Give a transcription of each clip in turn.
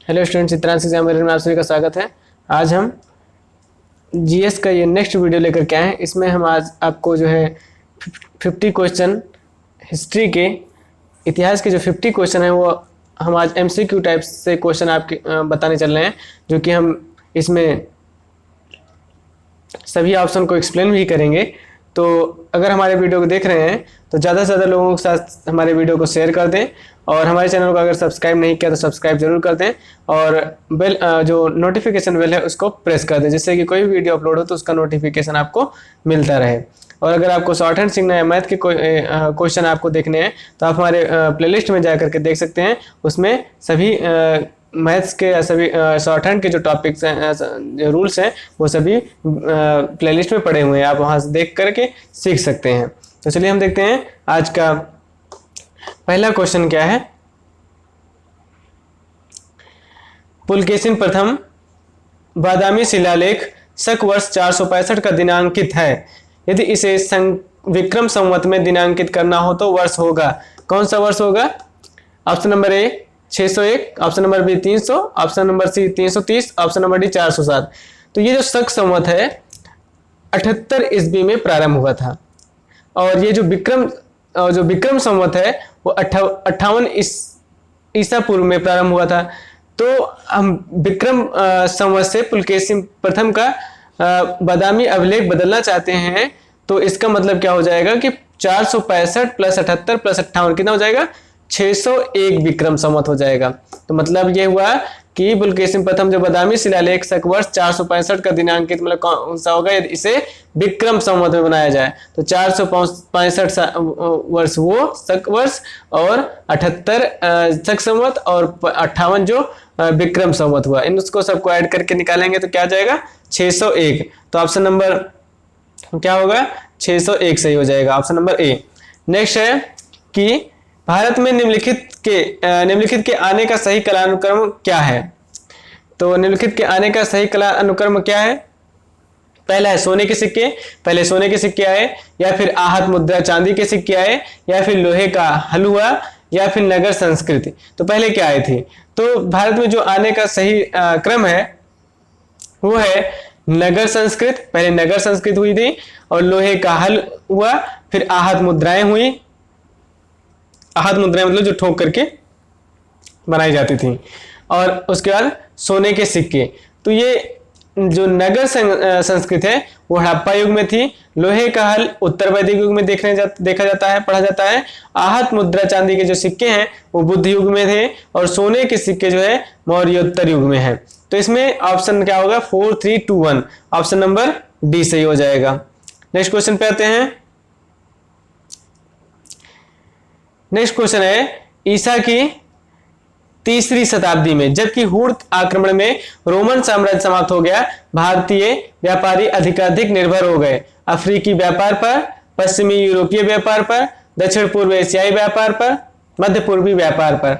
Hello students, Chitransh exam में आप सभी का स्वागत है। आज हम जीएस का ये नेक्स्ट वीडियो लेकर के आए हैं। इसमें हम आज आपको जो है 50 क्वेश्चन हिस्ट्री के, इतिहास के जो 50 क्वेश्चन हैं वो हम आज एमसीक्यू टाइप से क्वेश्चन आपके बताने चल रहे हैं, जो कि हम इसमें सभी ऑप्शन को एक्सप्लेन भी करेंगे। तो अगर हमारे वीडियो को देख रहे हैं तो ज़्यादा से ज़्यादा लोगों के साथ हमारे वीडियो को शेयर कर दें, और हमारे चैनल को अगर सब्सक्राइब नहीं किया तो सब्सक्राइब जरूर कर दें, और बेल जो नोटिफिकेशन बेल है उसको प्रेस कर दें, जिससे कि कोई भी वीडियो अपलोड हो तो उसका नोटिफिकेशन आपको मिलता रहे। और अगर आपको शॉर्ट हैंड सीखना है, मैथ के कोई क्वेश्चन आपको देखने हैं, तो आप हमारे प्लेलिस्ट में जा करके देख सकते हैं। उसमें सभी मैथ्स के सभी शॉर्ट हैंड के जो टॉपिक्स हैं, जो रूल्स हैं, वो सभी प्लेलिस्ट में पड़े हुए हैं। आप वहाँ से देख करके सीख सकते हैं। तो चलिए हम देखते हैं आज का पहला क्वेश्चन क्या है। पुलकेशिन प्रथम बादामी शिलालेख शक वर्ष 465 का दिनांकित है। यदि इसे विक्रम संवत में दिनांकित करना हो तो वर्ष होगा। कौन सा वर्ष होगा? Option number A 601, option number B 300, option number C 330, option number D 407। तो ये जो शक संवत है 78 ईस्वी में प्रारंभ हुआ था, और ये जो विक्रम संवत है वो 58 ईसा पूर्व में प्रारंभ हुआ था। तो हम विक्रम संवत से पुलकेशिन प्रथम का बादामी अभिलेख बदलना चाहते हैं, तो इसका मतलब क्या हो जाएगा कि 465 प्लस 78 प्लस 58 कितना हो जाएगा? 601 विक्रम संवत हो जाएगा। तो मतलब ये हुआ कि पुलकेशिन प्रथम जो बादामी शिलालेख शक वर्ष 465 का दिनांकित मतलब कौन सा होगा? यदि इसे विक्रम संवत में बनाया जाए तो 465 वर्ष वो शक वर्ष, और 78 शक संवत, और 58 जो विक्रम संवत हुआ। इन उसको सबको ऐड करके निकालेंगे तो क्या आ जाएगा? 601। तो ऑप्शन नंबर क्या होगा? 601 सही हो जाएगा, ऑप्शन नंबर ए। नेक्स्ट है कि भारत में निम्नलिखित के आने का सही कालानुक्रम क्या है? तो निम्नलिखित के आने का सही कालानुक्रम क्या है? पहला है सोने के सिक्के, पहले सोने के सिक्के आए, या फिर आहत मुद्रा चांदी के सिक्के आए, या फिर लोहे का हलवा, या फिर नगर संस्कृति। तो पहले क्या आए थे? तो भारत में जो आने का सही क्रम है वो है नगर संस्कृत। पहले नगर संस्कृत हुई थी, और लोहे का हल हुआ, फिर आहत मुद्राएं हुई। आहत मुद्राएं मतलब जो ठोक करके बनाई जाती थी, और उसके बाद सोने के सिक्के। तो ये जो नगर संस्कृत है वो हड़प्पा युग में थी। लोहे का हल उत्तर वैदिक युग में देखा जाता है, पढ़ा जाता है। आहत मुद्रा चांदी के जो सिक्के हैं वो बुद्ध युग में थे, और सोने के सिक्के जो है मौर्योत्तर युग में है। तो इसमें ऑप्शन क्या होगा? 4, 3, 2, 1, ऑप्शन नंबर डी सही हो जाएगा। नेक्स्ट क्वेश्चन पे आते हैं। नेक्स्ट क्वेश्चन है, ईसा की 3री शताब्दी में जबकि हुण आक्रमण में रोमन साम्राज्य समाप्त हो गया, भारतीय व्यापारी अधिकाधिक निर्भर हो गए अफ्रीकी व्यापार पर, पश्चिमी यूरोपीय व्यापार पर, दक्षिण पूर्व एशियाई व्यापार पर, मध्य पूर्वी व्यापार पर।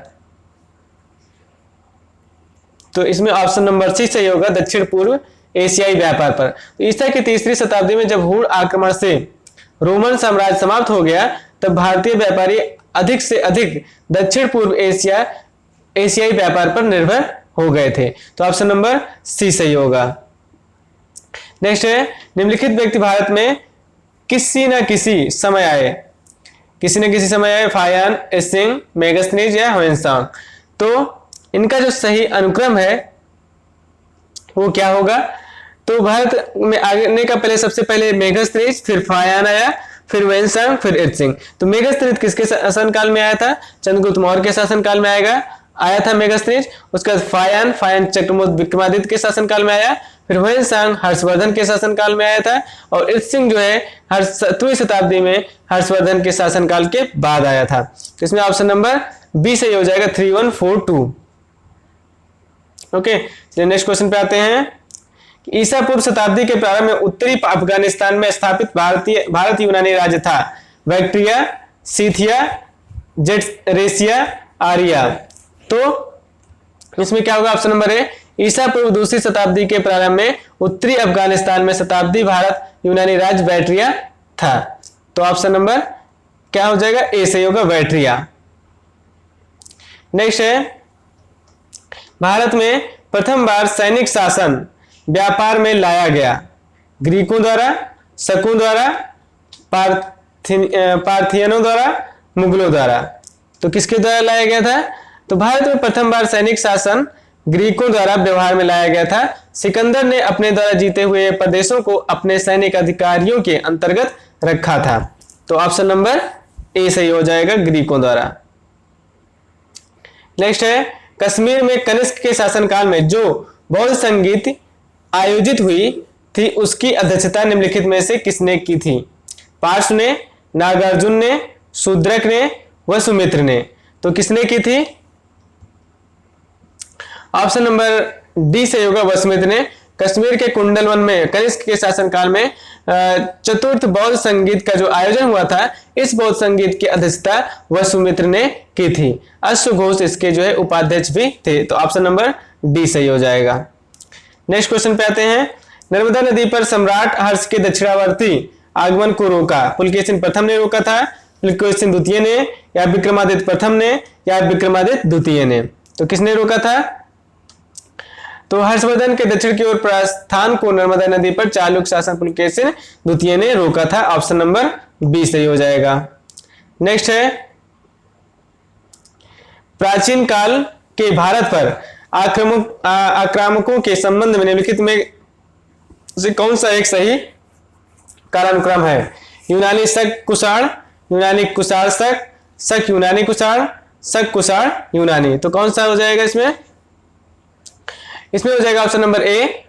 तो इसमें ऑप्शन नंबर सी सही होगा, दक्षिण पूर्व एशियाई व्यापार पर। तो ईसा की 3री शताब्दी में जब हुण आक्रमण से रोमन साम्राज्य समाप्त हो गया, तब भारतीय व्यापारी अधिक से अधिक दक्षिण पूर्व एशियाई व्यापार पर निर्भर हो गए थे। तो ऑप्शन नंबर सी सही होगा। नेक्स्ट है, निम्नलिखित व्यक्ति भारत में किसी न किसी समय आए, फायान, इत्सिंग, मेगास्थनीज या ह्वेनसांग। तो इनका जो सही अनुक्रम है वो क्या होगा? तो भारत में आने का पहले सबसे पहले मेगास्थनीज, फिर फायान आया, फिर ह्वेनसांग, फिर इत्सिंग। तो मेगास्थनीज किसके शासनकाल में आया था? चंद्रगुप्त मौर्य के शासनकाल में आया था मेगास्थनीज। उसके बाद फायान चक्रमोद विक्रमादित्य के शासनकाल में आया, फिर ह्वेनसांग हर्षवर्धन के शासनकाल में आया था, और इत्सिंग जो है 7वीं शताब्दी में हर्षवर्धन के शासनकाल के बाद आया था। तो इसमें ऑप्शन नंबर बी सही हो जाएगा, 3142। ओके, चलिए नेक्स्ट क्वेश्चन पे आते हैं। ईसा पूर्व शताब्दी के प्रारंभ में उत्तरी अफगानिस्तान में स्थापित भारत यूनानी राज्य था। बैक्ट्रिया, सीथिया, जेटरेसिया, आर्या। तो इसमें क्या होगा? ऑप्शन नंबर ए, ईसा पूर्व 2री शताब्दी के प्रारंभ में उत्तरी अफगानिस्तान में शताब्दी भारत यूनानी राज्य बैक्ट्रिया था। तो ऑप्शन नंबर क्या हो जाएगा? ए सही होगा, बैक्ट्रिया। नेक्स्ट है, भारत में प्रथम बार सैनिक शासन व्यापार में लाया गया? ग्रीकों द्वारा, शकों द्वारा, पार्थियनों द्वारा, मुगलों द्वारा। तो किसके द्वारा लाया गया था? तो भारत में प्रथम बार सैनिक शासन ग्रीकों द्वारा व्यवहार में लाया गया था। सिकंदर ने अपने द्वारा जीते हुए प्रदेशों को अपने सैनिक अधिकारियों के अंतर्गत रखा था। तो ऑप्शन नंबर ए सही हो जाएगा, ग्रीकों द्वारा। नेक्स्ट है, कश्मीर में कनिष्क के शासनकाल में जो बौद्ध संगीत आयोजित हुई थी उसकी अध्यक्षता निम्नलिखित में से किसने की थी? पार्श्व ने, नागार्जुन ने, शूद्रक ने, वसुमित्र ने। तो किसने की थी? ऑप्शन नंबर डी सही होगा, वसुमित्र ने। कश्मीर के कुंडलवन में कनिष्क के शासनकाल में चतुर्थ बौद्ध संगीत का जो आयोजन हुआ था, इस बौद्ध संगीत की अध्यक्षता वसुमित्र ने की थी। अश्वघोष इसके जो है उपाध्यक्ष भी थे। तो ऑप्शन नंबर डी सही हो जाएगा। नेक्स्ट क्वेश्चन पे आते हैं। नर्मदा नदी पर सम्राट हर्ष के दक्षिणावर्ती आगमन को रोका? पुलकेशिन प्रथम ने रोका था, पुलकेशिन द्वितीय ने, या विक्रमादित्य प्रथम ने, या विक्रमादित्य द्वितीय ने? तो किसने रोका था? तो हर्षवर्धन के दक्षिण की ओर प्रस्थान को नर्मदा नदी पर चालुक्य शासक पुलकेशिन द्वितीय ने रोका था। ऑप्शन नंबर बी सही हो जाएगा। नेक्स्ट है, प्राचीन काल के भारत पर आक्रामकों के संबंध में निम्नलिखित में से कौन सा एक सही कालानुक्रम है? यूनानी शक कुषाण, यूनानी कुषाण शक, शक यूनानी कुषाण, शक कुषाण यूनानी। तो कौन सा हो जाएगा इसमें? इसमें हो जाएगा ऑप्शन नंबर ए,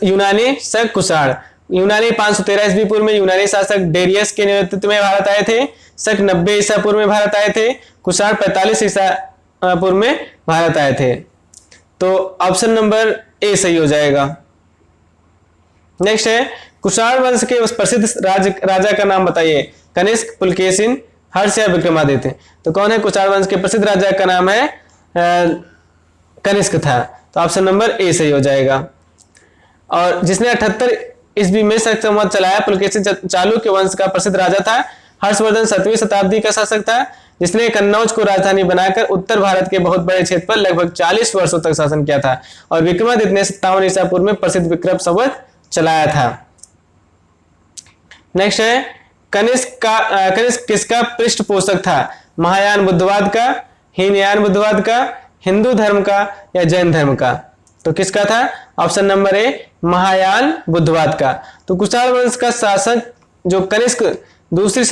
यूनानी शक कुषाण। यूनानी 513 ईस्वी पूर्व में यूनानी शासक डेरियस के नेतृत्व में भारत आए थे। शक 90 ईसा पूर्व में भारत आए थे। कुषाण 45 ईसा पूर्व में भारत आए थे। तो ऑप्शन नंबर ए सही हो जाएगा। नेक्स्ट है, कुषाण वंश के प्रसिद्ध राजा का नाम बताइए? कनिष्क, पुलकेशिन, हर्ष या विक्रमादित्य? तो कौन है कुषाण वंश के प्रसिद्ध राजा का नाम है? कनिष्क था। तो ऑप्शन नंबर ए सही हो जाएगा। और जिसने 78 ईस्वी में शक संवत चलाया, पुलकेशिन चालुक्य वंश का प्रसिद्ध राजा था। हर्षवर्धन 7वीं शताब्दी का शासक था, जिसने कन्नौज को राजधानी बनाकर उत्तर भारत के बहुत बड़े क्षेत्र पर लगभग 40 वर्षों तक शासन किया था। और विक्रमादित्य ने 57 ईसा पूर्व में प्रसिद्ध विक्रम संवत चलाया था। नेक्स्ट है, कनिष्क किसका पृष्ठपोषक था? महायान बुद्धवाद का, हीनयान बुद्धवाद का, हिंदू धर्म का, या जैन धर्म का? तो किसका था? ऑप्शन नंबर ए, महायान बुद्धवाद का। तो कुषाण वंश का शासक जो कनिष्क दूसरी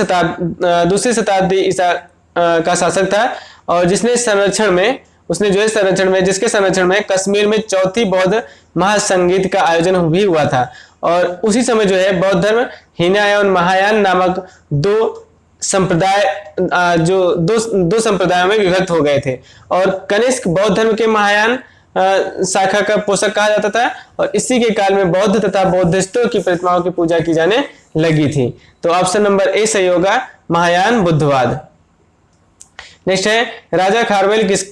शताब्दी ईसा का शासक था, और जिसके संरक्षण में कश्मीर में चौथी बौद्ध महासंगीत का आयोजन भी हुआ था। और उसी समय जो है बौद्ध धर्म हीनयान और महायान नामक दो संप्रदायों में विभक्त हो गए थे। और कनिष्क बौद्ध धर्म के महायान शाखा का पोषक कहा जाता था, और इसी के काल में बौद्ध तथा बौद्धिस्टों की प्रतिमाओं की पूजा की जाने लगी थी। तो ऑप्शन नंबर ए सही होगा, महायान बुद्धवाद। नेक्स्ट है, राजा खारवेल किस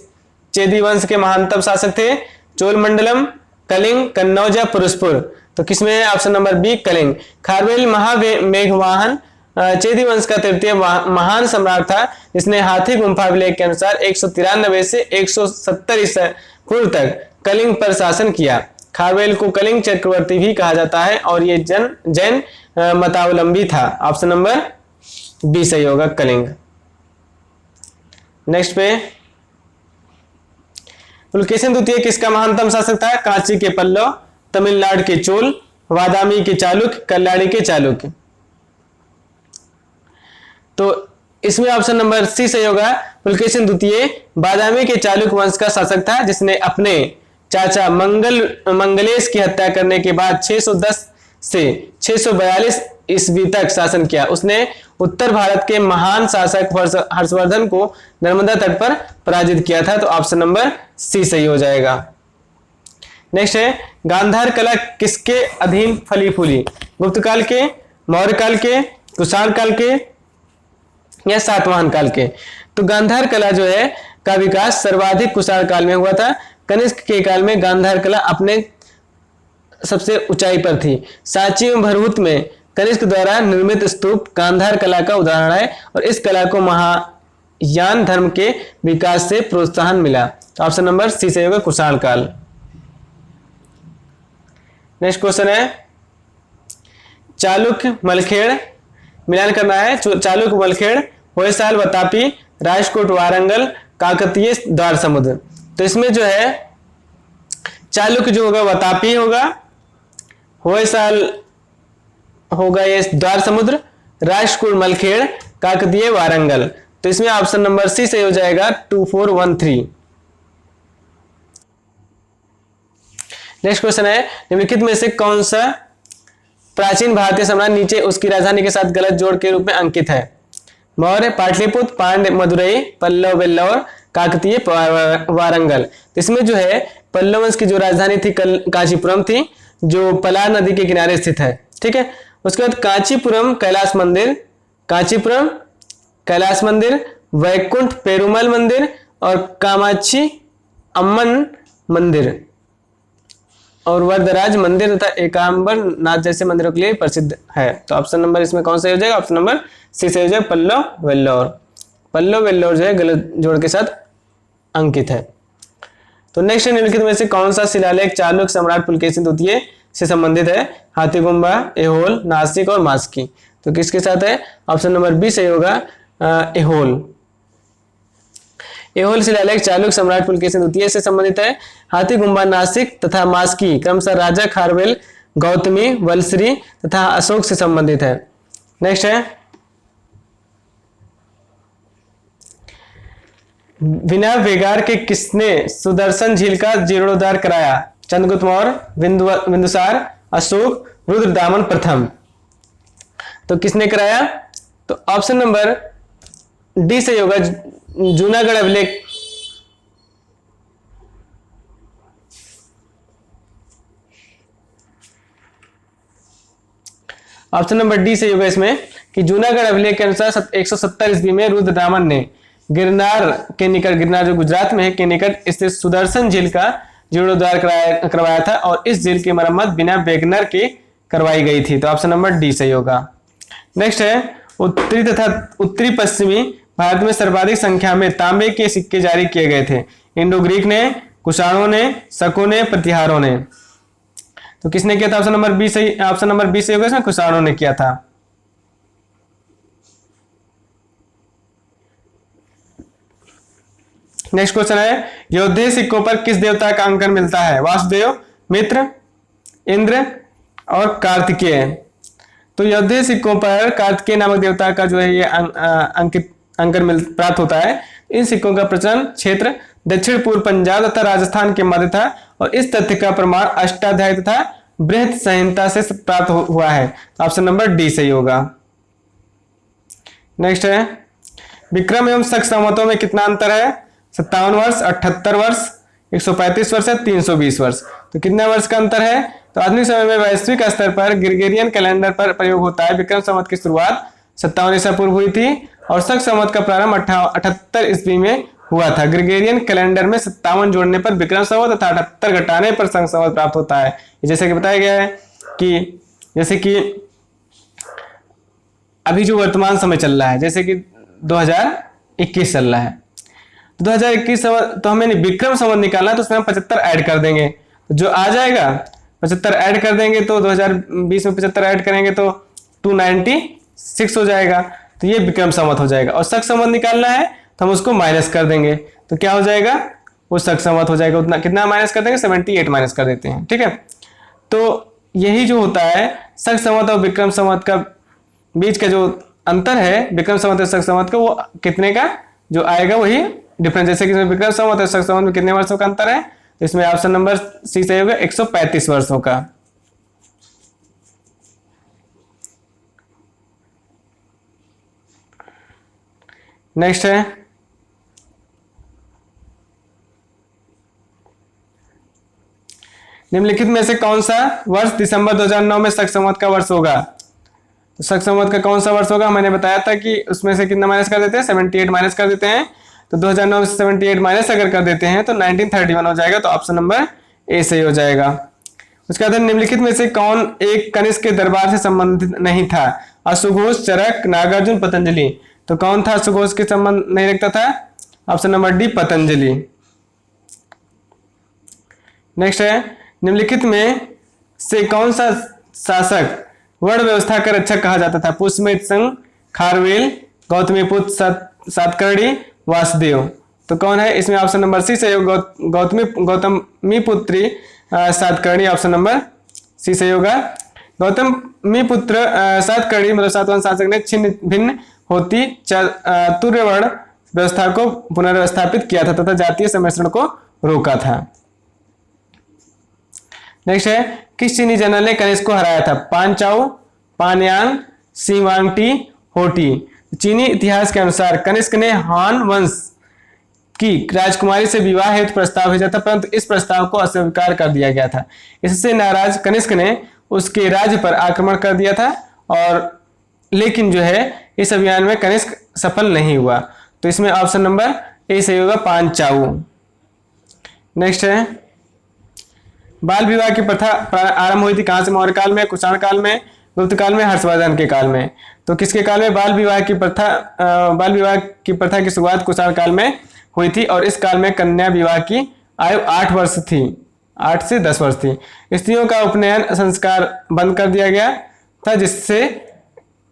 चेदी वंश के महानतम शासक थे? चोलमंडलम, कलिंग, कन्नौज या पुरुषपुर? तो किसमें है? Option number B, Kalinga. Kharavela महामेघवाहन चेदी वंश का तृतीय महान सम्राट था, जिसने हाथी गुम्फा अभिलेख के अनुसार 193 से 170 ईसा पूर्व तक कलिंग पर शासन किया। खारवेल को कलिंग चक्रवर्ती भी कहा जाता है, और ये जैन मतावलंबी था। ऑप्शन नंबर बी सही होगा, कलिंग। नेक्स्ट पे, पुलकेशिन द्वितीय किसका महानतम शासक था? कांची के पल्लव, तमिलनाडु के चोल, वादामी के चालुक्य, कल्याणी के चालुक्य? तो इसमें ऑप्शन नंबर सी सही होगा, पुलकेशिन द्वितीय बादामी के चालुक्य वंश का शासक था, जिसने अपने चाचा मंगलेश की हत्या करने के बाद 610 से 642 ईस्वी तक शासन किया। उसने उत्तर भारत के महान शासक हर्षवर्धन को नर्मदा तट पर पराजित किया था। तो ऑप्शन नंबर सी सही हो जाएगा। नेक्स्ट है, गांधार कला किसके अधीन फली फूली? गुप्त काल के, मौर्य काल के, कुषाण काल के, या सातवाहन काल के? तो गांधार कला जो है का विकास सर्वाधिक कुषाण काल में हुआ था। कनिष्क के काल में गांधार कला अपने सबसे ऊंचाई पर थी। सांची एवं भरहुत में कनिष्क द्वारा निर्मित स्तूप गांधार कला का उदाहरण है, और इस कला को महायान धर्म के विकास से प्रोत्साहन मिला। तो ऑप्शन नंबर सी सही होगा, कुषाण काल। नेक्स्ट क्वेश्चन है चालुक्य मलखेड़, मिलान करना है। चालुक्य मलखेड़, होयसाल वतापी, राजकोट वारंगल, काकतीय द्वार समुद्र। तो इसमें जो है चालुक्य जो होगा वतापी होगा, होयसाल होगा ये द्वार समुद्र, राजकोट मलखेड़, काकतीय वारंगल। तो इसमें ऑप्शन नंबर सी सही हो जाएगा 2413। नेक्स्ट क्वेश्चन है निम्नलिखित में से कौन सा प्राचीन भारतीय सम्राट नीचे उसकी राजधानी के साथ गलत जोड़ के रूप में अंकित है? मौर्य, पाटलिपुत्र, पांड्य, मदुरई, पल्लव, वेल्लौर, काकतीय, वारंगल। इसमें जो है पल्लव वंश की जो राजधानी थी कांचीपुरम थी, जो पलार नदी के किनारे स्थित है। ठीक है, उसके बाद कांचीपुरम कैलाश मंदिर, कांचीपुरम कैलाश मंदिर, वैकुंठ पेरुमल मंदिर और कामाक्षी अम्मन मंदिर और वरदराज मंदिर तथा एकांबर नाथ जैसे मंदिरों के लिए प्रसिद्ध है। तो ऑप्शन नंबर इसमें कौन सा हो जाएगा? ऑप्शन नंबर सी से हो जाएगा पल्लव वेल्लौर। पल्लव वेल्लौर जो है गलत जोड़ के साथ अंकित है। तो नेक्स्ट निम्नलिखित में से कौन सा शिलालेख चालुक्य सम्राट पुलकेशिन द्वितीय से संबंधित है? हाथीगुम्बा, एहोल, नासिक और मास्की। तो किसके साथ है? ऑप्शन नंबर बी सही होगा, एहोल। एहोल शिलालेख चालुक्य सम्राट पुलकेशिन द्वितीय से संबंधित है। हाथीगुम्बा, नासिक तथा मास्की क्रमशः राजा खारवेल, गौतमी, वलश्री तथा अशोक से संबंधित है। नेक्स्ट है विना वेगार के किसने सुदर्शन झील का जीर्णोद्धार कराया? चंद्रगुप्त मौर्य, बिंदुसार, अशोक, रुद्रदामन प्रथम। तो किसने कराया? तो ऑप्शन नंबर डी सही होगा, जूनागढ़ अभिलेख। ऑप्शन नंबर डी सही होगा इसमें कि जूनागढ़ अभिलेख के अनुसार 170 ईस्वी में रुद्रदामन ने गिरनार के निकट, गिरनार जो गुजरात में है के निकट स्थित सुदर्शन झील का जीर्णोद्धार करवाया था और इस झील की मरम्मत बिना वेगनर के करवाई गई थी। तो ऑप्शन नंबर डी सही होगा। नेक्स्ट है उत्तरी तथा उत्तरी पश्चिमी भारत में सर्वाधिक संख्या में तांबे के सिक्के जारी किए गए थे। इंडो ग्रीक ने, कुषाणों ने, शकों ने, प्रतिहारों ने। तो किसने किया था? ऑप्शन नंबर बी सही, ऑप्शन नंबर बी सही होगा, इसमें कुषाणों ने किया था। नेक्स्ट क्वेश्चन है योद्धे सिक्कों पर किस देवता का अंकन मिलता है? वासुदेव, मित्र, इंद्र और कार्तिकेय। तो योद्धे सिक्कों पर कार्तिकेय नामक देवता का जो है ये अंकन प्राप्त होता है। इन सिक्कों का प्रचलन क्षेत्र दक्षिण पूर्व पंजाब तथा राजस्थान के मध्य था और इस तथ्य का प्रमाण अष्टाध्यायी तथा बृहत संहिता से प्राप्त हुआ है। ऑप्शन नंबर डी सही होगा। नेक्स्ट है विक्रम एवं शक संवतों में कितना अंतर है? 57 वर्ष, 78 वर्ष, 135 वर्ष या 320 वर्ष। तो कितने वर्ष का अंतर है? तो आधुनिक समय में वैश्विक स्तर पर ग्रेगोरियन कैलेंडर पर प्रयोग होता है। विक्रम संवत की शुरुआत 57 ईसा पूर्व हुई थी और शक संवत का प्रारंभ 78 ईस्वी में हुआ था। ग्रेगोरियन कैलेंडर में 57 जोड़ने पर विक्रम संवत तथा 78 घटाने पर शक संवत प्राप्त होता है। जैसे कि बताया गया है कि जैसे कि अभी जो वर्तमान समय चल रहा है, जैसे कि 2021 चल रहा है, 2021 तो हमें विक्रम संवत निकालना है, तो उसमें हम 75 ऐड कर देंगे, तो जो आ जाएगा 75 ऐड कर देंगे, तो 2020 में 75 ऐड करेंगे तो 296 हो जाएगा। तो ये विक्रम संवत हो जाएगा। और शक संवत निकालना है तो हम उसको माइनस कर देंगे, तो क्या हो जाएगा? वो शक संवत हो जाएगा। उतना कितना माइनस कर देंगे? 78 माइनस कर देते हैं। ठीक है, तो यही जो होता है शक संवत और विक्रम संवत का बीच का जो अंतर है, विक्रम संवत और शक संवत का, वो कितने का जो आएगा वही डिफरेंस। जैसे कि विक्रम संवत और शक संवत में कितने वर्षों का अंतर है? तो इसमें ऑप्शन नंबर सी सही होगा, 135 वर्षों का। नेक्स्ट है निम्नलिखित में से कौन सा वर्ष दिसंबर 2009 में शक संवत का वर्ष होगा? तो शक संवत का कौन सा वर्ष होगा? मैंने बताया था कि उसमें से कितना माइनस कर देते हैं? 78 माइनस कर देते हैं। तो 2009 में 78 माइनस अगर कर देते हैं तो 1931 हो जाएगा। तो ऑप्शन नंबर ए सही हो जाएगा। उसके बाद निम्नलिखित में से कौन एक कनिष्क के दरबार से संबंधित नहीं था? अशुघोष, चरक, नागार्जुन, पतंजलि। तो कौन था सुघोष के संबंध नहीं रखता था? Option number D Patanjali. Next है, निम्नलिखित में से कौन सा शासक वर्ण व्यवस्था का रक्षक कहा जाता था? पुष्यमित्र सिंह, खारवेल, गौतमीपुत्र सातकर्णी, वासुदेव। तो कौन है इसमें? ऑप्शन नंबर सी सही होगा, गौतमीपुत्री सातकर्णी। ऑप्शन नंबर सी सही होगा। गौतमीपुत्र सातकर्णी मतलब सातवाहन शासक ने छिन्न भिन्न होती तुर्यवर्ण व्यवस्था को पुनर्व्यवस्थापित किया था तथा जातीय सम्मिश्रण को रोका था। नेक्स्ट है, किस चीनी जनरल ने कनिष्क को हराया था? पांचाओ, पानयांग, शिवांगटी, होटी। चीनी इतिहास के अनुसार कनिष्क ने हान वंश की राजकुमारी से विवाह हेतु प्रस्ताव भेजा था, परंतु इस प्रस्ताव को अस्वीकार कर दिया गया था। इससे नाराज कनिष्क ने उसके राज्य पर आक्रमण कर दिया था और लेकिन जो है इस अभियान में कनिष्क सफल नहीं हुआ। तो इसमें ऑप्शन नंबर ए सही होगा, पांचाऊ। नेक्स्ट है, बाल विवाह की प्रथा आरंभ हुई थी कहां से? मौर्य काल में, कुषाण काल में, गुप्त काल में, हर्षवर्धन के काल में। तो किसके काल में बाल विवाह की प्रथा की शुरुआत कुषाण काल में हुई थी और इस काल में कन्या विवाह की आयु 8 वर्ष थी, 8 से 10 वर्ष थी। स्त्रियों का उपनयन संस्कार बंद कर दिया गया था जिससे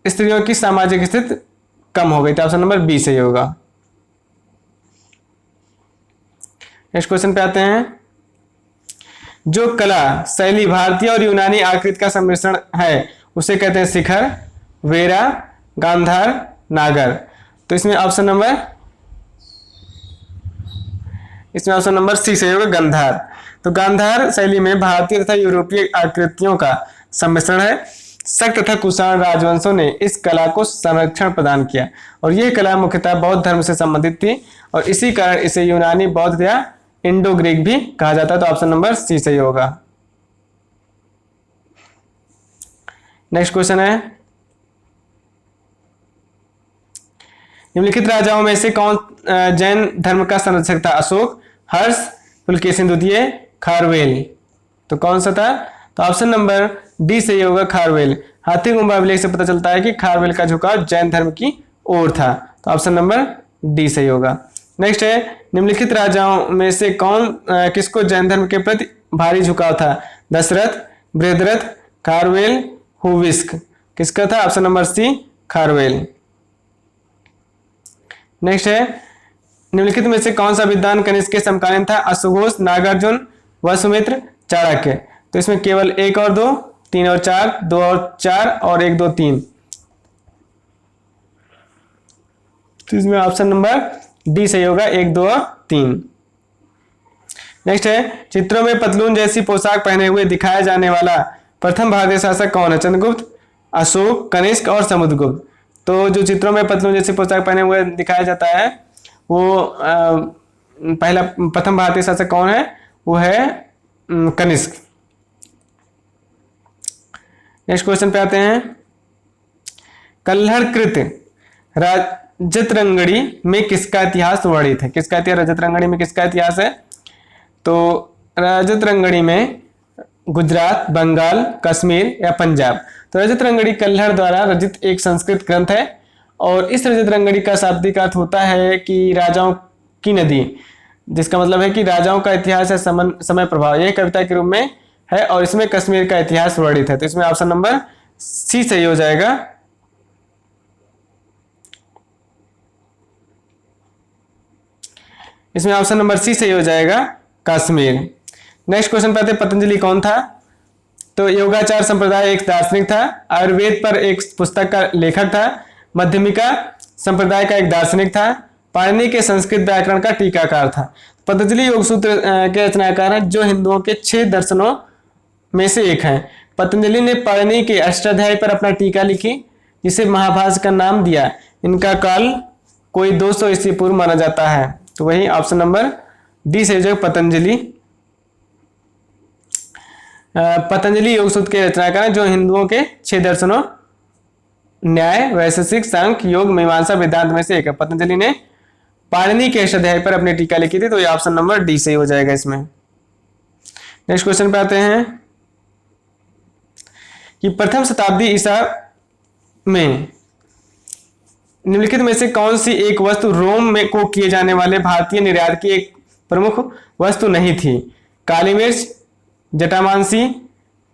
स्त्रियों की सामाजिक स्थिति कम हो गई थी। ऑप्शन नंबर बी सही होगा। नेक्स्ट क्वेश्चन पे आते हैं, जो कला शैली भारतीय और यूनानी आकृति का सम्मिश्रण है उसे कहते हैं शिखर, वेरा, गांधार, नागर। तो इसमें ऑप्शन नंबर सी सही होगा, गांधार। तो गांधार शैली में भारतीय तथा यूरोपीय आकृतियों का सम्मिश्रण है। शक तथा कुषाण राजवंशों ने इस कला को संरक्षण प्रदान किया और यह कला मुख्यतः बौद्ध धर्म से संबंधित थी और इसी कारण इसे यूनानी, बौद्ध या इंडो ग्रीक भी कहा जाता है। तो ऑप्शन नंबर सी सही होगा। नेक्स्ट क्वेश्चन है, निम्नलिखित राजाओं में से कौन जैन धर्म का संरक्षक था? अशोक, हर्ष, पुलकेशिन द्वितीय, खारवेल। तो कौन सा था? तो ऑप्शन नंबर डी सही होगा, खारवेल। हाथीगुम्बा अभिलेख से पता चलता है कि खारवेल का झुकाव जैन धर्म की ओर था। तो ऑप्शन नंबर डी सही होगा। नेक्स्ट है, निम्नलिखित राजाओं में से किसको जैन धर्म के प्रति भारी झुकाव था? दशरथ, बृहद्रथ, खारवेल, हुविस्क। किसका था? Option number C, Kharavela. Next है, निम्नलिखित में से कौन सा विद्वान कनिष्क के समकालीन था? अश्वघोष, नागार्जुन, वसुमित्र, चाणक्य। तो इसमें केवल 1 और 2, 3 और 4, 2 और 4 और 1, 2, 3। तो इसमें ऑप्शन नंबर डी सही होगा, 1, 2 और 3। नेक्स्ट है, चित्रों में पतलून जैसी पोशाक पहने हुए दिखाया जाने वाला प्रथम भारतीय शासक कौन है? चंद्रगुप्त, अशोक, कनिष्क और समुद्रगुप्त। तो जो चित्रों में पतलून जैसी पोशाक पहने हुए दिखाया जाता है वो पहला प्रथम भारतीय शासक कौन है? वो है कनिष्क। नेक्स्ट क्वेश्चन पे आते हैं, कल्हड़कृत रजतरंगड़ी में किसका इतिहास वर्णित है? किसका इतिहास? रजतरंगड़ी में किसका इतिहास है? तो रजतरंगड़ी में गुजरात, बंगाल, कश्मीर या पंजाब। तो रजतरंगड़ी कल्हड़ द्वारा रचित एक संस्कृत ग्रंथ है और इस रजतरंगड़ी का शाब्दिक अर्थ होता है कि राजाओं की नदी, जिसका मतलब है कि राजाओं का इतिहास है समय प्रभाव। यह कविता के रूप में है और इसमें कश्मीर का इतिहास वर्णित है। तो इसमें ऑप्शन नंबर सी सही हो जाएगा। इसमें ऑप्शन नंबर सी सही हो जाएगा, कश्मीर। नेक्स्ट क्वेश्चन पे आते हैं, पतंजलि कौन था? तो योगाचार संप्रदाय एक दार्शनिक था, आयुर्वेद पर एक पुस्तक का लेखक था, मध्यमिका संप्रदाय का एक दार्शनिक था, पाणिनि के संस्कृत व्याकरण का टीकाकार था। पतंजलि योग सूत्र के रचनाकार हैं जो हिंदुओं के 6 दर्शनों में से एक हैं। पतंजलि ने पाणिनि के अष्टाध्यायी पर अपना टीका लिखी जिसे महाभाष्य का नाम दिया। इनका काल कोई 200 ईस्वी पूर्व माना जाता है। तो वही ऑप्शन नंबर डी से जो पतंजलि योग सूत्र के रचनाकार हैं जो हिंदुओं के 6 दर्शनों न्याय, वैशेषिक, सांख्य, योग, मीमांसा, वेदांत में से एक है। पतंजलि ने पाणिनि के अष्टाध्यायी पर अपनी टीका लिखी थी। तो ये ऑप्शन नंबर डी सही हो जाएगा इसमें। नेक्स्ट क्वेश्चन पे आते हैं कि प्रथम शताब्दी ईसा में निम्नलिखित में से कौन सी एक वस्तु रोम में को किए जाने वाले भारतीय निर्यात की एक प्रमुख वस्तु नहीं थी? काली मिर्च, जटामांसी,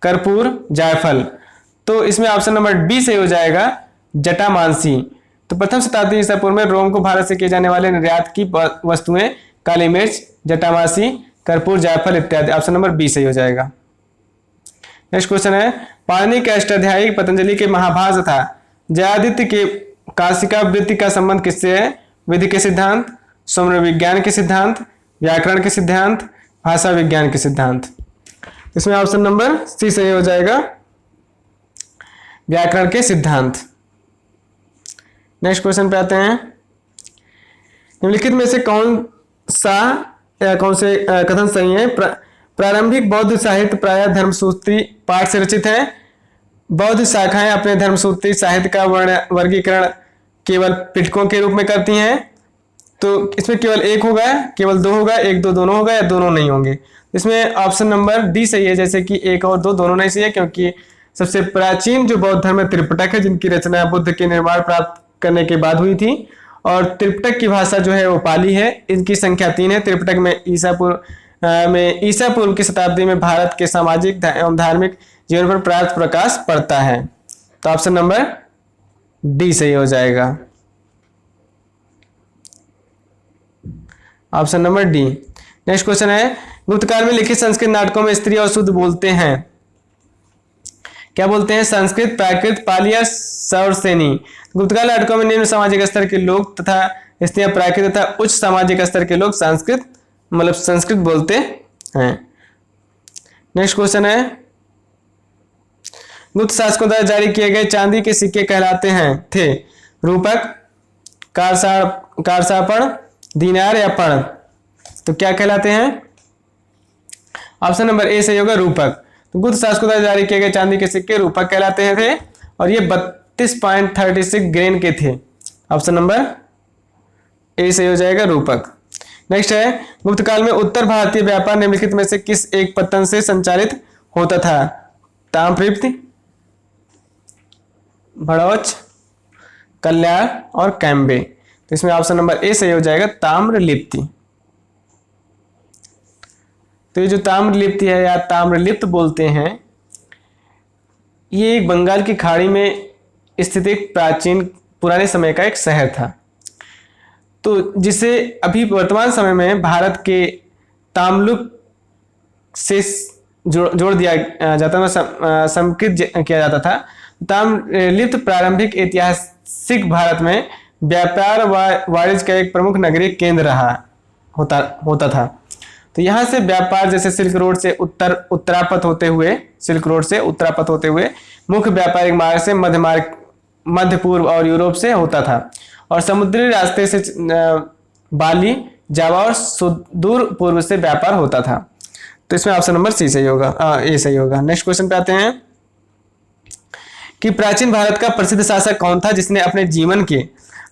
कर्पूर, जायफल। तो इसमें ऑप्शन नंबर डी सही हो जाएगा, जटामांसी। तो प्रथम शताब्दी ईसा पूर्व में रोम को भारत से किए जाने वाले निर्यात की वस्तुएं काली मिर्च, जटामांसी, कर्पूर, जायफल इत्यादि। ऑप्शन नंबर बी सही हो जाएगा। नेक्स्ट क्वेश्चन है, पाणिनि के अष्टाध्यायी, पतंजलि के महाभारत तथा जयादित्य के काशिका वृत्ति का संबंध किससे है? विधि के सिद्धांत, सौम्य विज्ञान के सिद्धांत, व्याकरण के सिद्धांत, भाषा विज्ञान के सिद्धांत। इसमें ऑप्शन नंबर सी सही हो जाएगा, व्याकरण के सिद्धांत। नेक्स्ट क्वेश्चन पे आते हैं, निम्नलिखित में से कौन से कथन सही है? प्रारंभिक बौद्ध साहित्य प्रायः धर्मसूत्री पाठ से रचित है। बौद्ध शाखाएं अपने धर्मसूत्री साहित्य का वर्गीकरण केवल पिटकों के रूप में करती हैं। तो इसमें केवल एक होगा, केवल दो होगा, एक दो दोनों होगा, या दोनों नहीं होंगे। इसमें ऑप्शन नंबर डी सही है, जैसे कि एक और दो दोनों नहीं सही है, क्योंकि सबसे प्राचीन जो बौद्ध धर्म है त्रिपिटक है, जिनकी रचना बुद्ध के निर्माण प्राप्त करने के बाद हुई थी। और त्रिपिटक की भाषा जो है वो पाली है। इनकी संख्या 3 है। त्रिपिटक में ईसा पूर्व की शताब्दी में भारत के सामाजिक एवं धार्मिक जीवन पर प्राप्त प्रकाश पड़ता है। तो ऑप्शन नंबर डी सही हो जाएगा, option number D. Next question है, गुप्त काल में लिखित संस्कृत नाटकों में स्त्री और शुद्ध बोलते हैं, क्या बोलते हैं? संस्कृत, प्राकृत, पाली या सौरसेनी। गुप्त काल नाटकों में निम्न सामाजिक स्तर के लोग तथा स्त्रियां प्राकृत तथा उच्च सामाजिक स्तर के लोग संस्कृत बोलते हैं। नेक्स्ट क्वेश्चन है, गुप्त शासकों द्वारा जारी किए गए चांदी के सिक्के कहलाते हैं थे? रूपक, कारसापण, दीनार या पण। तो क्या कहलाते हैं? ऑप्शन नंबर ए सही होगा, रूपक। तो गुप्त शासकों द्वारा जारी किए गए चांदी के सिक्के रूपक कहलाते थे और ये 32.36 ग्रेन के थे। ऑप्शन नंबर ए सही हो जाएगा, रूपक। नेक्स्ट है, गुप्त काल में उत्तर भारतीय व्यापार निम्नलिखित में से किस एक पत्तन से संचालित होता था? ताम्रलिप्ति, भड़ौच, कल्याण और कैम्बे। तो इसमें ऑप्शन नंबर ए सही हो जाएगा, ताम्रलिप्ति। तो ये जो ताम्रलिप्ति है या ताम्रलिप्त बोलते हैं, ये एक बंगाल की खाड़ी में स्थित एक प्राचीन पुराने समय का एक शहर था। तो जिसे अभी वर्तमान समय में भारत के ताम्लुक से जोड़ दिया जाता था, संकृत किया जाता था। ताम्रलिप्त प्रारंभिक ऐतिहासिक भारत में व्यापार व वाणिज्य का एक प्रमुख नगरीय केंद्र होता था। तो यहाँ से व्यापार जैसे सिल्क रोड से उत्तरापथ होते हुए मुख्य व्यापारिक मार्ग से मध्य पूर्व और यूरोप से होता था और समुद्री रास्ते से बाली, जावा और सुदूर पूर्व से व्यापार होता था। तो इसमें ऑप्शन नंबर सी सही होगा, ए सही होगा। नेक्स्ट क्वेश्चन पे आते हैं कि प्राचीन भारत का प्रसिद्ध शासक कौन था जिसने अपने जीवन के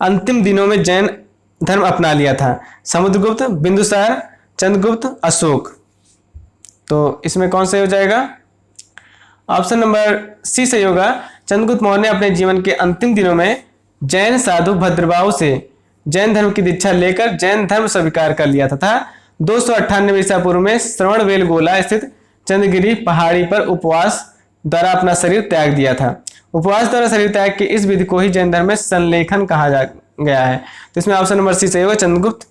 अंतिम दिनों में जैन धर्म अपना लिया था? समुद्रगुप्त, बिंदुसार, चंद्रगुप्त, अशोक। तो इसमें कौन सही हो जाएगा? ऑप्शन नंबर सी सही होगा। चंद्रगुप्त मौर्य ने अपने जीवन के अंतिम दिनों में जैन साधु भद्रबाहु से जैन धर्म की दीक्षा लेकर जैन धर्म स्वीकार कर लिया तथा 298 ईसा पूर्व में श्रवणबेलगोला स्थित चंद्रगिरी पहाड़ी पर उपवास द्वारा अपना शरीर त्याग दिया था। उपवास द्वारा शरीर त्याग की इस विधि को ही जैन धर्म में संलेखन कहा गया है। तो इसमें ऑप्शन नंबर सी सही होगा, चंद्रगुप्त।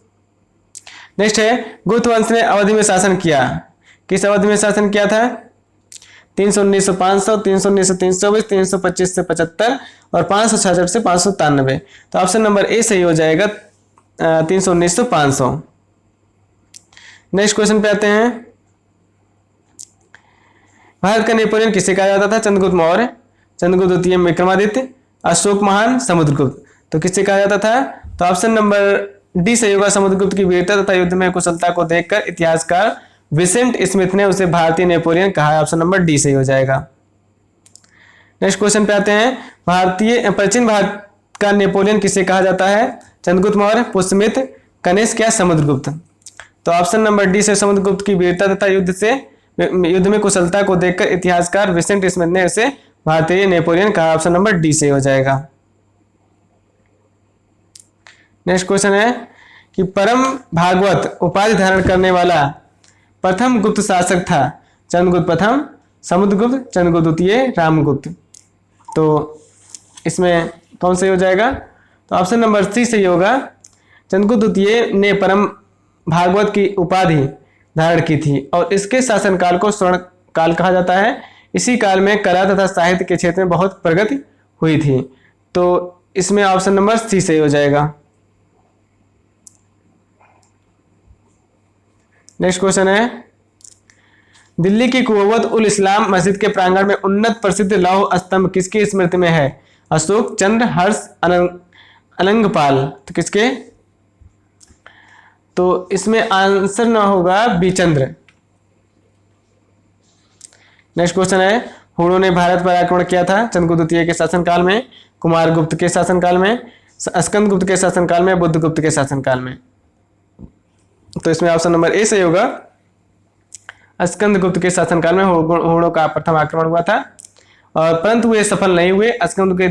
नेक्स्ट है, गुप्त वंश ने अवधि में शासन किया। किस अवधि में शासन किया था? 319 से 500, 319 से 324, 325 से 75 और 566 से 593। तो ऑप्शन नंबर ए सही हो जाएगा, 319 से 500। नेक्स्ट क्वेश्चन पे आते हैं, भारत का नेपोलियन किसे कहा जाता था? चंद्रगुप्त मौर्य, चंद्रगुप्त द्वितीय, विक्रमादित्य, अशोक महान, समुद्रगुप्त। तो किससे कहा जाता था? तो ऑप्शन नंबर डी सही होगा, समुद्रगुप्त की वीरता तथा युद्ध में कुशलता को देखकर इतिहासकार विसेंट स्मिथ ने उसे भारतीय नेपोलियन कहा है। ऑप्शन नंबर डी सही हो जाएगा। नेक्स्ट क्वेश्चन पे आते हैं, प्राचीन भारत का नेपोलियन किसे कहा जाता है? चंद्रगुप्त मौर्य, पुष्यमित्र, कनिष्क या समुद्रगुप्त। तो ऑप्शन नंबर डी से समुद्रगुप्त की वीरता तथा युद्ध में कुशलता को देखकर इतिहासकार विसेंट स्मिथ ने उसे भारतीय नेपोलियन कहा। ऑप्शन नंबर डी सही हो जाएगा। नेक्स्ट क्वेश्चन है कि परम भागवत उपाधि धारण करने वाला प्रथम गुप्त शासक था? चंद्रगुप्त प्रथम, समुद्रगुप्त, चंद्रगुप्त द्वितीय, रामगुप्त। तो इसमें कौन सही हो जाएगा? तो ऑप्शन नंबर सी सही होगा। चंद्रगुप्त द्वितीय ने परम भागवत की उपाधि धारण की थी और इसके शासनकाल को स्वर्ण काल कहा जाता है। इसी काल में कला तथा साहित्य के क्षेत्र में बहुत प्रगति हुई थी। तो इसमें ऑप्शन नंबर सी सही हो जाएगा। नेक्स्ट क्वेश्चन है, दिल्ली की कुव्वत उल इस्लाम मस्जिद के प्रांगण में उन्नत प्रसिद्ध लौह स्तंभ किसकी स्मृति में है? अशोक, चंद्र, हर्ष, अलंगपाल। तो किसके? तो इसमें आंसर ना होगा बी, चंद्र। नेक्स्ट क्वेश्चन है, हुणों ने भारत पर आक्रमण किया था? चंद्रगुप्त द्वितीय के शासनकाल में, कुमारगुप्त के शासनकाल में, स्कंदगुप्त के शासनकाल में, बुद्धगुप्त के शासनकाल में। तो इसमें ऑप्शन नंबर ए सही होगा। स्कंदगुप्त के शासनकाल में हुणों का प्रथम आक्रमण हुआ था और परंतु वे सफल नहीं हुए। स्कंदगुप्त के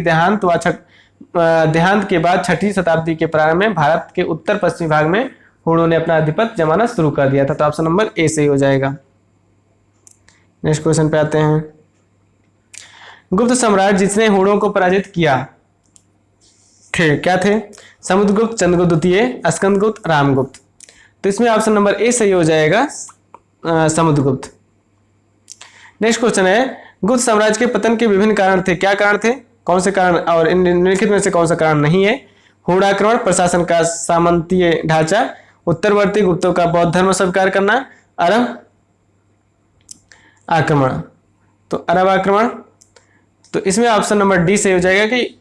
देहांत के बाद 6वीं शताब्दी के प्रारंभ में भारत के उत्तर पश्चिमी भाग में हुणों ने अपना आधिपत्य जमाना शुरू कर दिया था। तो ऑप्शन नंबर ए सही हो जाएगा। नेक्स्ट क्वेश्चन पे आते हैं, गुप्त सम्राट जिसने हुणों को पराजित किया थे, क्या थे? समुद्रगुप्त, चंद्रगुप्त द्वितीय, स्कंदगुप्त, रामगुप्त। तो इसमें ऑप्शन नंबर ए सही हो जाएगा, समुद्रगुप्त। नेक्स्ट क्वेश्चन है, गुप्त साम्राज्य के पतन के विभिन्न कारण थे? क्या कारण थे? कौन से कारण और इन निम्नलिखित में से कौन सा कारण नहीं है? हूणाक्रमण, प्रशासन का सामंतीय ढांचा, उत्तरवर्ती गुप्तों का बौद्ध धर्म स्वीकार करना, अरब आक्रमण। तो अरब आक्रमण, तो इसमें ऑप्शन नंबर डी सही हो जाएगा कि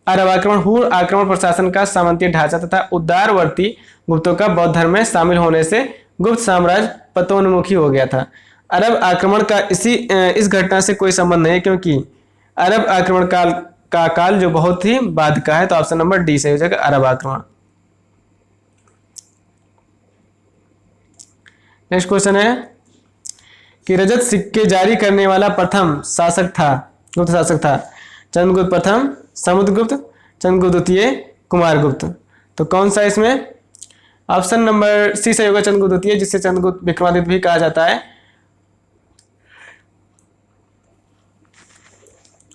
अरब आक्रमण, हूण आक्रमण, प्रशासन का सामंतीय ढांचा तथा उदारवर्ती गुप्तों का बौद्ध धर्म में शामिल होने से गुप्त साम्राज्य पतोन्मुखी हो गया था। अरब आक्रमण का इस घटना से कोई संबंध नहीं है क्योंकि अरब आक्रमण का काल जो बहुत ही बाद का है। तो ऑप्शन नंबर डी सही हो जाएगा, अरब आक्रमण। नेक्स्ट क्वेश्चन है कि रजत सिक्के जारी करने वाला प्रथम शासक था, गुप्त शासक था? चंद्रगुप्त प्रथम, समुद्रगुप्त, चंद्रगुप्त द्वितीय, कुमारगुप्त। तो कौन सा इसमें? ऑप्शन नंबर सी सही होगा, चंद्रगुप्त द्वितीय, जिससे चंद्रगुप्त विक्रमादित्य भी कहा जाता है।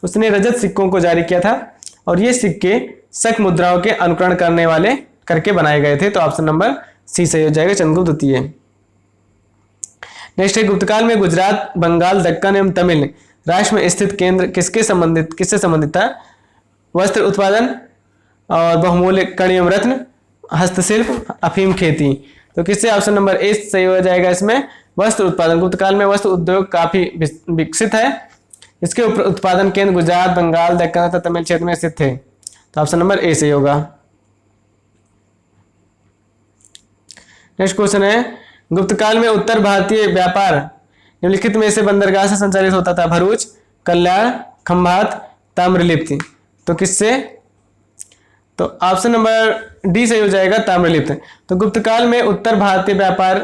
उसने रजत सिक्कों को जारी किया था और ये सिक्के शक मुद्राओं के अनुकरण करने वाले करके बनाए गए थे। तो ऑप्शन नंबर सी सही हो जाएगा, चंद्रगुप्त द्वितीय। नेक्स्ट है, गुप्तकाल में गुजरात, बंगाल, दक्कन एवं तमिल राष्ट्र में स्थित केंद्र किससे संबंधित था? वस्त्र उत्पादन और बहुमूल्य कण एवं रत्न, हस्तशिल्प, अफीम खेती। तो किससे? ऑप्शन नंबर ए सही हो जाएगा इसमें, वस्त्र उत्पादन। गुप्तकाल में वस्त्र उद्योग काफी विकसित है। इसके उत्पादन केंद्र गुजरात, बंगाल, दक्कन तथा तमिल क्षेत्र में स्थित थे। तो ऑप्शन नंबर ए सही होगा। नेक्स्ट क्वेश्चन है, गुप्तकाल में उत्तर भारतीय व्यापार निम्नलिखित में से बंदरगाह से संचालित होता था? भरूच, कल्याण, खंभात, ताम्रलिप्त। तो किससे? तो ऑप्शन नंबर डी सही हो जाएगा, ताम्रलिप्त। तो गुप्तकाल में उत्तर भारतीय व्यापार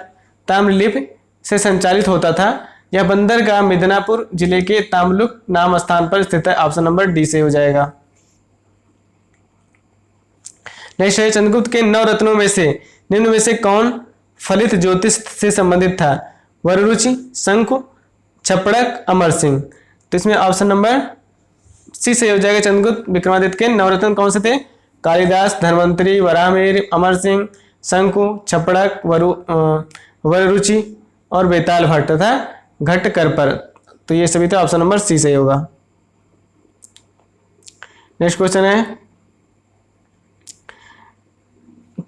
ताम्रलिप्त से संचालित होता था। यह बंदरगाह मिदनापुर जिले के तामलुक नाम स्थान पर स्थित है। ऑप्शन नंबर डी सही हो जाएगा। नेक्स्ट है, चंद्रगुप्त के 9 रत्नों में से निम्न में से कौन फलित ज्योतिष से संबंधित था? वररुचि, शंकु, छपड़क, अमर सिंह। तो इसमें ऑप्शन नंबर सी सही हो जाएगा, चंद्रगुप्त विक्रमादित्य के 9 रत्न कौन से थे? कालिदास, धन्वंतरी, वराहमिहिर, अमर सिंह, शंकु, छपड़क, वररुचि और बेताल भट्ट तथा घटकरपर। तो ये सभी थे। ऑप्शन नंबर सी सही होगा। नेक्स्ट क्वेश्चन है,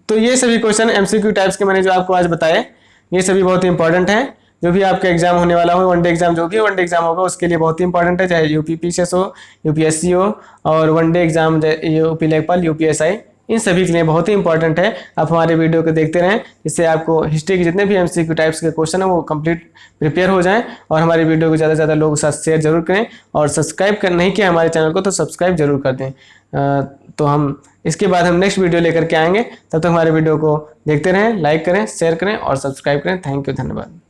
तो ये सभी क्वेश्चन एमसीक्यू टाइप्स के मैंने जो आपको आज बताए, ये सभी बहुत ही इंपॉर्टेंट हैं। जो भी आपका एग्जाम होने वाला हो, वनडे एग्जाम, जो भी वनडे एग्जाम होगा उसके लिए बहुत ही इंपॉर्टेंट है, चाहे यूपीपीसीएस हो, यूपीएससी हो और वनडे एग्जाम यूपी लेखपाल, यूपीएसआई, इन सभी के लिए बहुत ही इंपॉर्टेंट है। आप हमारे वीडियो को देखते रहें, इससे आपको हिस्ट्री के जितने भी एमसीक्यू टाइप्स के क्वेश्चन हैं वो कंप्लीट प्रिपेयर हो जाएं। और हमारे वीडियो को ज़्यादा से ज़्यादा लोगों के साथ शेयर जरूर करें और सब्सक्राइब नहीं किया हमारे चैनल को तो सब्सक्राइब जरूर कर दें। तो हम इसके बाद हम नेक्स्ट वीडियो लेकर के आएंगे। तब तक हमारे वीडियो को देखते रहें, लाइक करें, शेयर करें और सब्सक्राइब करें। थैंक यू, धन्यवाद।